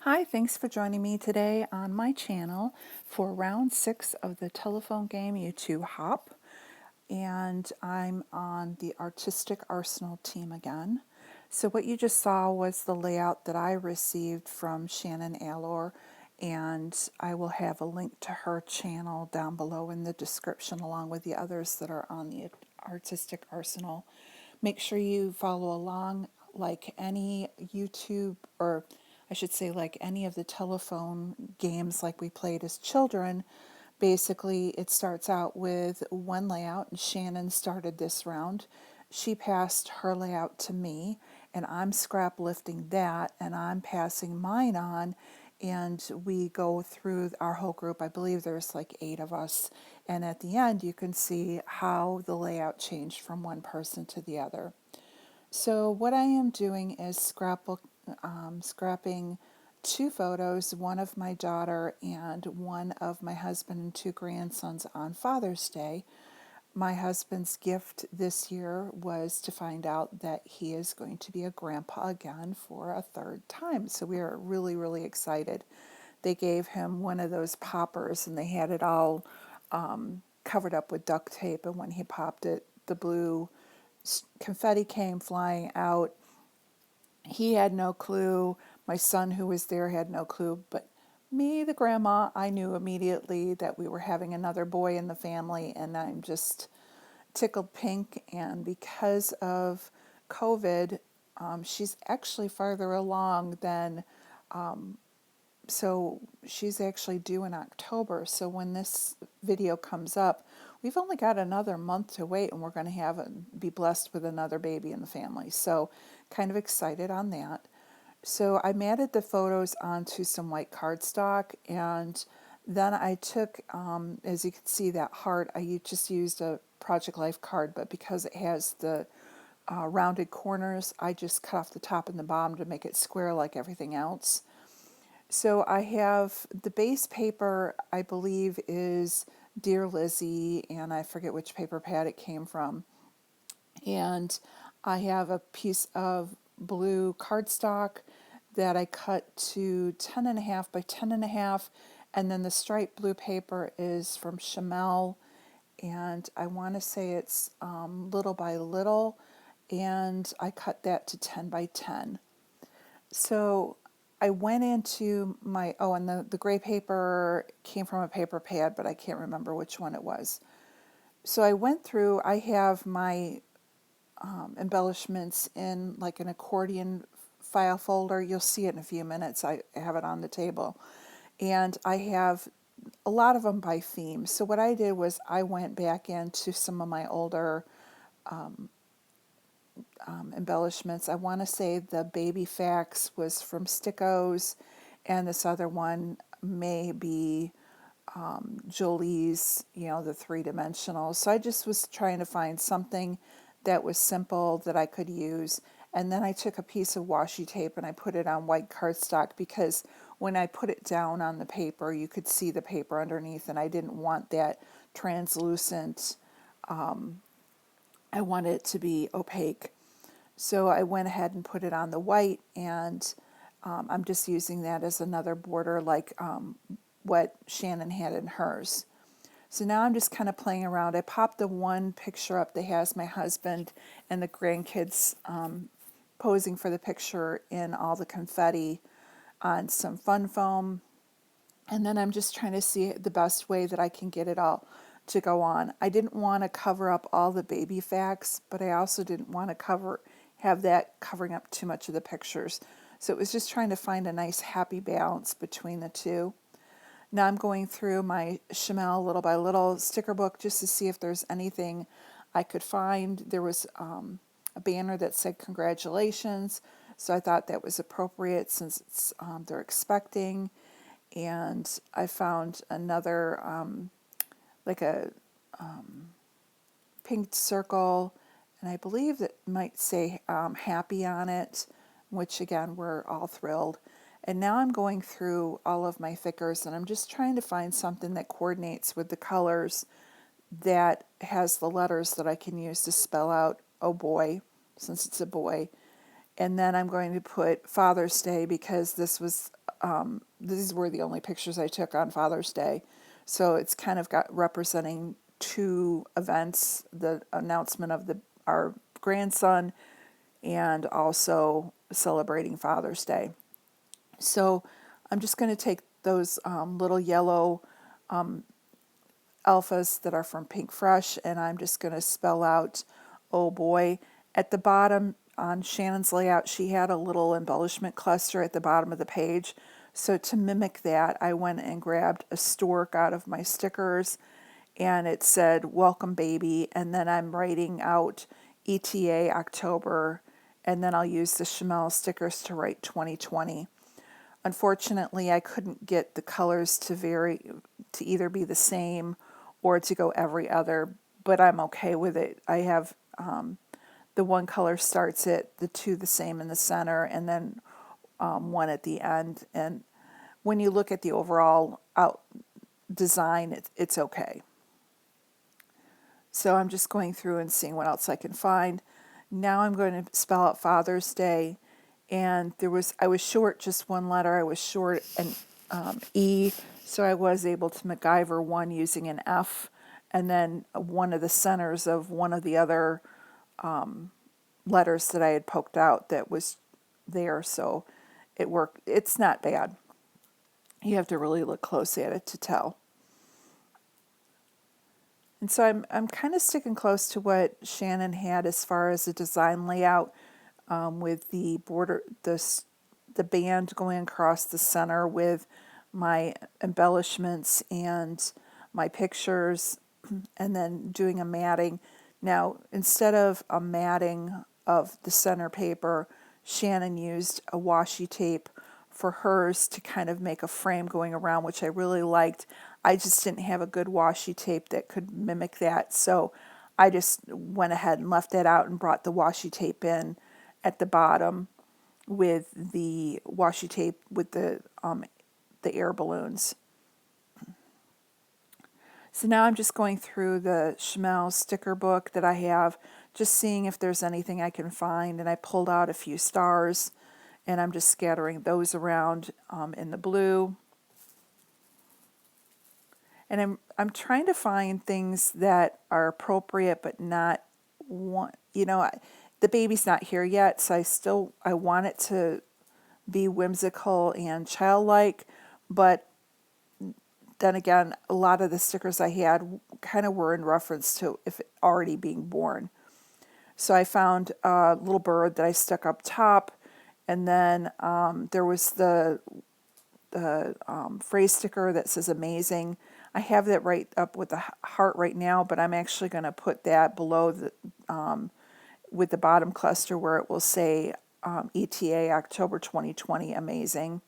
Hi, thanks for joining me today on my channel for round 6 of the telephone game YouTube Hop. And I'm on the Artistic Arsenal team again. So what you just saw was the layout that I received from Shannon Allor, and I will have a link to her channel down below in the description along with the others that are on the Artistic Arsenal. Make sure you follow along like any YouTube, or I should say like any of the telephone games like we played as children. Basically, it starts out with one layout, and Shannon started this round. She passed her layout to me, and I'm scrap lifting that, and I'm passing mine on, and we go through our whole group. I believe there's like 8 of us, and at the end you can see how the layout changed from one person to the other. So what I am doing is scrapping 2 photos, one of my daughter and one of my husband and 2 grandsons on Father's Day. My husband's gift this year was to find out that he is going to be a grandpa again for a 3rd time. So we are really, really excited. They gave him one of those poppers, and they had it all covered up with duct tape, and when he popped it, the blue confetti came flying out. He had no clue. My son, who was there, had no clue. But me, the grandma, I knew immediately that we were having another boy in the family, and I'm just tickled pink. And because of COVID, she's actually farther along than, so she's actually due in October. So when this video comes up, we've only got another month to wait, and we're going to be blessed with another baby in the family. So kind of excited on that. So I matted the photos onto some white cardstock, and then I took, as you can see, that heart, I just used a Project Life card, but because it has the rounded corners, I just cut off the top and the bottom to make it square like everything else. So I have the base paper, I believe, is Dear Lizzie, and I forget which paper pad it came from. And I have a piece of blue cardstock that I cut to 10.5 by 10.5, and then the striped blue paper is from Chamel, and I want to say it's Little by Little, and I cut that to 10 by 10. So I went into my, and the gray paper came from a paper pad, but I can't remember which one it was. So I went through, I have my embellishments in like an accordion file folder. You'll see it in a few minutes. I have it on the table. And I have a lot of them by theme. So what I did was I went back into some of my older embellishments. I want to say the Baby Facts was from Stickos, and this other one may be Jolie's, the 3-dimensional. So I just was trying to find something that was simple that I could use. And then I took a piece of washi tape and I put it on white cardstock, because when I put it down on the paper, you could see the paper underneath, and I didn't want that translucent. I wanted it to be opaque. So I went ahead and put it on the white, and I'm just using that as another border like what Shannon had in hers. So now I'm just kind of playing around. I popped the one picture up that has my husband and the grandkids posing for the picture in all the confetti on some fun foam. And then I'm just trying to see the best way that I can get it all to go on. I didn't want to cover up all the baby facts, but I also didn't want to have that covering up too much of the pictures. So it was just trying to find a nice happy balance between the two. Now I'm going through my Chamel Little by Little sticker book just to see if there's anything I could find. There was a banner that said congratulations, so I thought that was appropriate since it's they're expecting. And I found another like a pink circle, and I believe that might say happy on it, which again, we're all thrilled. And now I'm going through all of my thickers, and I'm just trying to find something that coordinates with the colors, that has the letters that I can use to spell out, oh boy, since it's a boy. And then I'm going to put Father's Day because these were the only pictures I took on Father's Day. So it's kind of got representing two events, the announcement of our grandson and also celebrating Father's Day. So I'm just going to take those little yellow alphas that are from Pink Fresh, and I'm just going to spell out, oh boy. At the bottom on Shannon's layout, she had a little embellishment cluster at the bottom of the page. So to mimic that, I went and grabbed a stork out of my stickers, and it said, welcome baby, and then I'm writing out ETA October, and then I'll use the Chamel stickers to write 2020. Unfortunately, I couldn't get the colors to either be the same or to go every other, but I'm okay with it. I have the one color starts it, the two the same in the center, and then one at the end. And when you look at the overall design, it's okay. So I'm just going through and seeing what else I can find. Now I'm going to spell out Father's Day, and I was short just one letter. I was short an E, so I was able to MacGyver one using an F, and then one of the centers of one of the other letters that I had poked out that was there, so it worked. It's not bad. You have to really look close at it to tell. And so I'm kind of sticking close to what Shannon had as far as the design layout, with the border, the band going across the center with my embellishments and my pictures, and then doing a matting. Now, instead of a matting of the center paper, Shannon used a washi tape for hers to kind of make a frame going around, which I really liked. I just didn't have a good washi tape that could mimic that, so I just went ahead and left that out and brought the washi tape in at the bottom with the washi tape with the air balloons. So now I'm just going through the Chamel sticker book that I have, just seeing if there's anything I can find, and I pulled out a few stars, and I'm just scattering those around in the blue. And I'm trying to find things that are appropriate but not the baby's not here yet, so I want it to be whimsical and childlike, but then again, a lot of the stickers I had kind of were in reference to if it already being born. So I found a little bird that I stuck up top, and then there was the phrase sticker that says amazing. I have that right up with the heart right now, but I'm actually going to put that below with the bottom cluster where it will say ETA October 2020 amazing.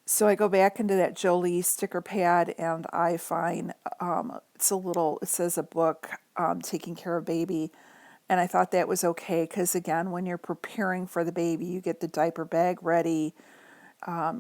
So I go back into that Jolie sticker pad, and I find it says a book, Taking Care of Baby, and I thought that was okay because, again, when you're preparing for the baby, you get the diaper bag ready,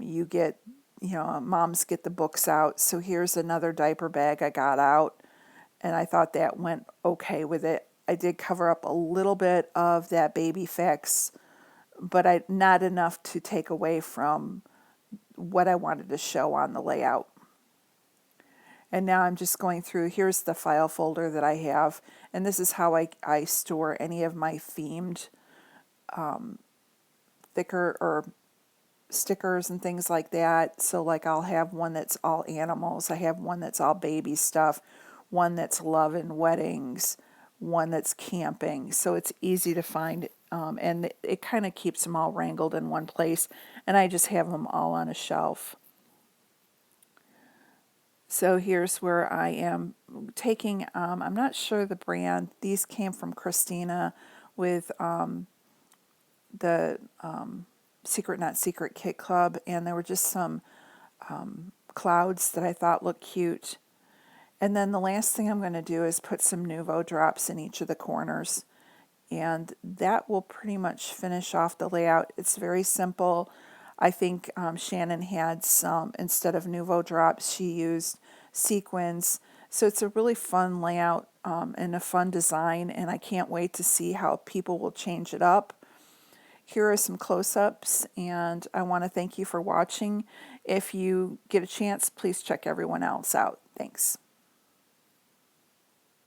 you get, moms get the books out. So here's another diaper bag I got out, and I thought that went okay with it. I did cover up a little bit of that baby fix, but not enough to take away from what I wanted to show on the layout. And now I'm just going through, here's the file folder that I have, and this is how I store any of my themed thicker or stickers and things like that. So like I'll have one that's all animals, I have one that's all baby stuff, one that's love and weddings, one that's camping. So it's easy to find, and it kind of keeps them all wrangled in one place, and I just have them all on a shelf. So here's where I am taking, I'm not sure the brand, these came from Christina with the Secret Not Secret Kit Club, and there were just some clouds that I thought looked cute. And then the last thing I'm going to do is put some Nuvo drops in each of the corners, and that will pretty much finish off the layout. It's very simple. I think Shannon had some, instead of Nuvo drops, she used sequins. So it's a really fun layout and a fun design, and I can't wait to see how people will change it up. here are some close-ups, and I want to thank you for watching. If you get a chance, please check everyone else out. Thanks.